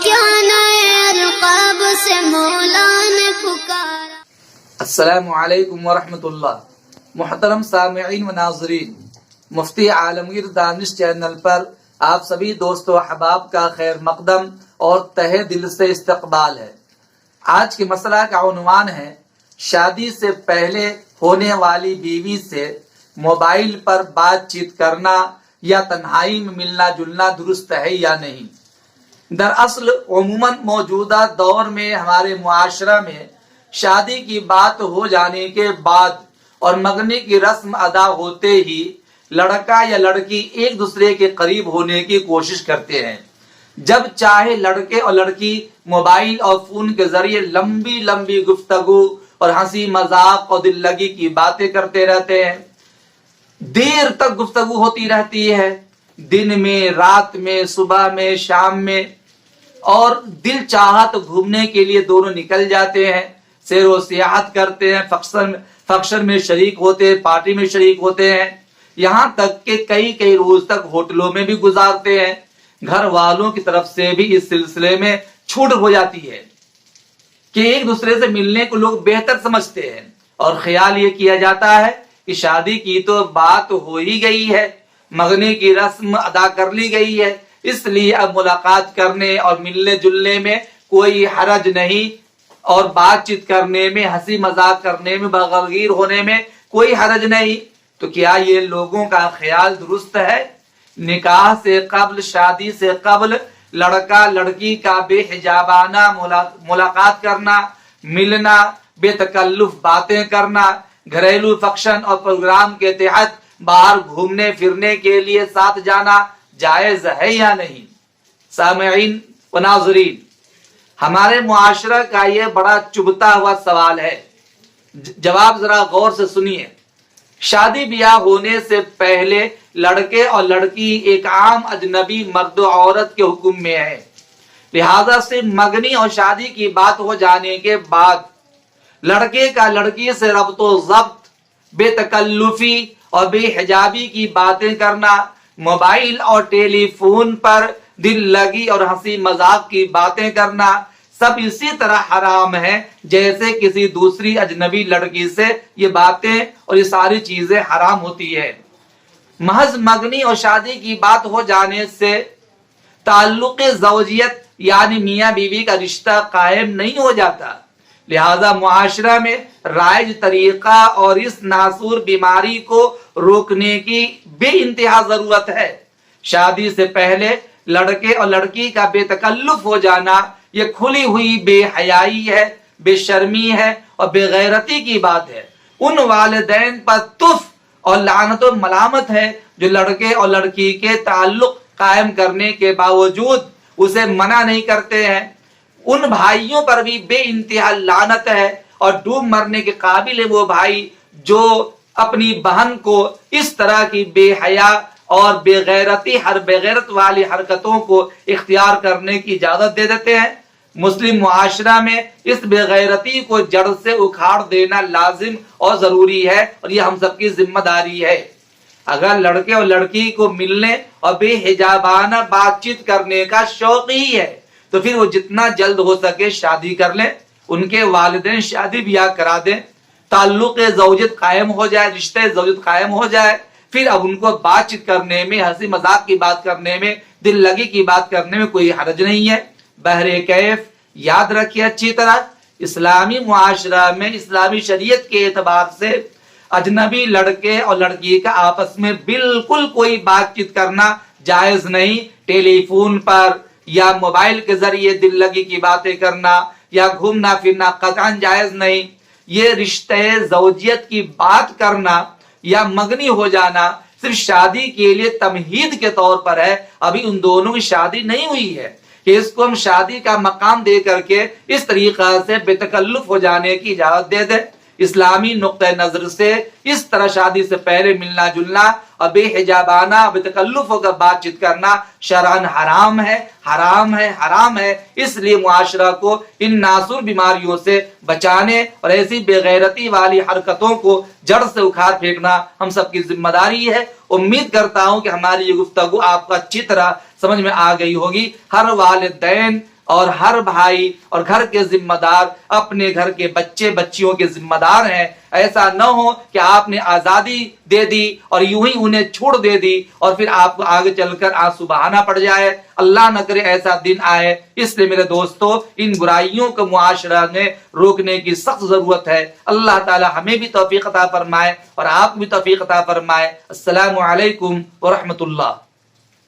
کیا نئے القاب سے مولا نے پکارا۔ السلام علیکم ورحمۃ اللہ۔ محترم سامعین و ناظرین، مفتی عالمگیر دانش چینل پر آپ سبھی دوست و احباب کا خیر مقدم اور تہہ دل سے استقبال ہے۔ آج کے مسئلہ کا عنوان ہے شادی سے پہلے ہونے والی بیوی سے موبائل پر بات چیت کرنا یا تنہائی میں ملنا جلنا درست ہے یا نہیں۔ دراصل عموماً موجودہ دور میں ہمارے معاشرہ میں شادی کی بات ہو جانے کے بعد اور منگنی کی رسم ادا ہوتے ہی لڑکا یا لڑکی ایک دوسرے کے قریب ہونے کی کوشش کرتے ہیں۔ جب چاہے لڑکے اور لڑکی موبائل اور فون کے ذریعے لمبی لمبی گفتگو اور ہنسی مذاق اور دل لگی کی باتیں کرتے رہتے ہیں۔ دیر تک گفتگو ہوتی رہتی ہے، دن میں، رات میں، صبح میں، شام میں، اور دل چاہا تو گھومنے کے لیے دونوں نکل جاتے ہیں، سیر و سیاحت کرتے ہیں، فنکشن میں شریک ہوتے ہیں، پارٹی میں شریک ہوتے ہیں، یہاں تک کہ کئی روز تک ہوٹلوں میں بھی گزارتے ہیں۔ گھر والوں کی طرف سے بھی اس سلسلے میں چھوٹ ہو جاتی ہے کہ ایک دوسرے سے ملنے کو لوگ بہتر سمجھتے ہیں اور خیال یہ کیا جاتا ہے کہ شادی کی تو بات ہو ہی گئی ہے، منگنی کی رسم ادا کر لی گئی ہے، اس لیے اب ملاقات کرنے اور ملنے جلنے میں کوئی حرج نہیں، اور بات چیت کرنے میں، ہنسی مذاق کرنے میں، بغیر ہونے میں کوئی حرج نہیں۔ تو کیا یہ لوگوں کا خیال درست ہے؟ نکاح سے قبل، شادی سے قبل لڑکا لڑکی کا بے حجابانہ ملاقات کرنا، ملنا، بے تکلف باتیں کرنا، گھریلو فنکشن اور پروگرام کے تحت باہر گھومنے پھرنے کے لیے ساتھ جانا جائز ہے یا نہیں؟ سامعین و ناظرین، ہمارے معاشرہ کا یہ بڑا چبھتا ہوا سوال ہے، جواب ذرا غور سے سنیے۔ شادی بیاہ ہونے سے پہلے لڑکے اور لڑکی ایک عام اجنبی مرد و عورت کے حکم میں ہے، لہذا سے منگنی اور شادی کی بات ہو جانے کے بعد لڑکے کا لڑکی سے ربط و ضبط، بے تکلفی اور بے حجابی کی باتیں کرنا، موبائل اور ٹیلی فون پر دل لگی اور ہنسی مذاق کی باتیں کرنا سب اسی طرح حرام ہے جیسے کسی دوسری اجنبی لڑکی سے یہ باتیں اور یہ ساری چیزیں حرام ہوتی ہے۔ محض منگنی اور شادی کی بات ہو جانے سے تعلق زوجیت یعنی میاں بیوی کا رشتہ قائم نہیں ہو جاتا، لہذا معاشرہ میں رائج طریقہ اور اس ناسور بیماری کو روکنے کی بے انتہا ضرورت ہے۔ شادی سے پہلے لڑکے اور لڑکی کا بے تکلف ہو جانا یہ کھلی ہوئی بے حیائی ہے، بے شرمی ہے اور بے غیرتی کی بات ہے۔ ان والدین پر تف اور لعنت و ملامت ہے جو لڑکے اور لڑکی کے تعلق قائم کرنے کے باوجود اسے منع نہیں کرتے ہیں۔ ان بھائیوں پر بھی بے انتہا لعنت ہے، اور ڈوب مرنے کے قابل ہے وہ بھائی جو اپنی بہن کو اس طرح کی بے حیا اور بے غیرت والی حرکتوں کو اختیار کرنے کی اجازت دے دیتے ہیں۔ مسلم معاشرہ میں اس بے غیرتی کو جڑ سے اکھاڑ دینا لازم اور ضروری ہے، اور یہ ہم سب کی ذمہ داری ہے۔ اگر لڑکے اور لڑکی کو ملنے اور بے حجابانہ بات چیت کرنے کا شوق ہی ہے تو پھر وہ جتنا جلد ہو سکے شادی کر لیں، ان کے والدین شادی بیاہ کرا دیں، تعلق زوجیت قائم ہو جائے، رشتے زوجیت قائم ہو جائے، پھر اب ان کو بات چیت کرنے میں، ہنسی مذاق کی بات کرنے میں، دل لگی کی بات کرنے میں کوئی حرج نہیں ہے۔ بہرکیف یاد رکھیے اچھی طرح، اسلامی معاشرہ میں اسلامی شریعت کے اعتبار سے اجنبی لڑکے اور لڑکی کا آپس میں بالکل کوئی بات چیت کرنا جائز نہیں۔ ٹیلی فون پر یا موبائل کے ذریعے دل لگی کی باتیں کرنا یا گھومنا پھرنا قطعاً جائز نہیں۔ یہ رشتے زوجیت کی بات کرنا یا منگنی ہو جانا صرف شادی کے لیے تمہید کے طور پر ہے، ابھی ان دونوں کی شادی نہیں ہوئی ہے کہ اس کو ہم شادی کا مقام دے کر کے اس طریقہ سے بے تکلف ہو جانے کی اجازت دے دیں۔ اسلامی نقطہ نظر سے اس طرح شادی سے پہلے ملنا جلنا اور بے حجابانہ بے تکلف ہو کر بات چیت کرنا شرعاً حرام ہے، حرام ہے، حرام ہے۔ اس لیے معاشرہ کو ان ناسور بیماریوں سے بچانے اور ایسی بے غیرتی والی حرکتوں کو جڑ سے اکھاڑ پھینکنا ہم سب کی ذمہ داری ہے۔ امید کرتا ہوں کہ ہماری یہ گفتگو آپ کو اچھی طرح سمجھ میں آ گئی ہوگی۔ ہر والدین اور ہر بھائی اور گھر کے ذمہ دار اپنے گھر کے بچے بچیوں کے ذمہ دار ہیں. ایسا نہ ہو کہ آپ نے آزادی دے دی اور یوں ہی انہیں چھوڑ دے دی اور پھر آپ کو آگے چل کر آنسو بہانا پڑ جائے. اللہ نہ کرے ایسا دن آئے. اس لیے میرے دوستو ان برائیوں کو معاشرہ میں روکنے کی سخت ضرورت ہے. اللہ تعالی ہمیں بھی توفیق عطا فرمائے اور آپ بھی توفیق عطا فرمائے. السلام علیکم ورحمۃ اللہ.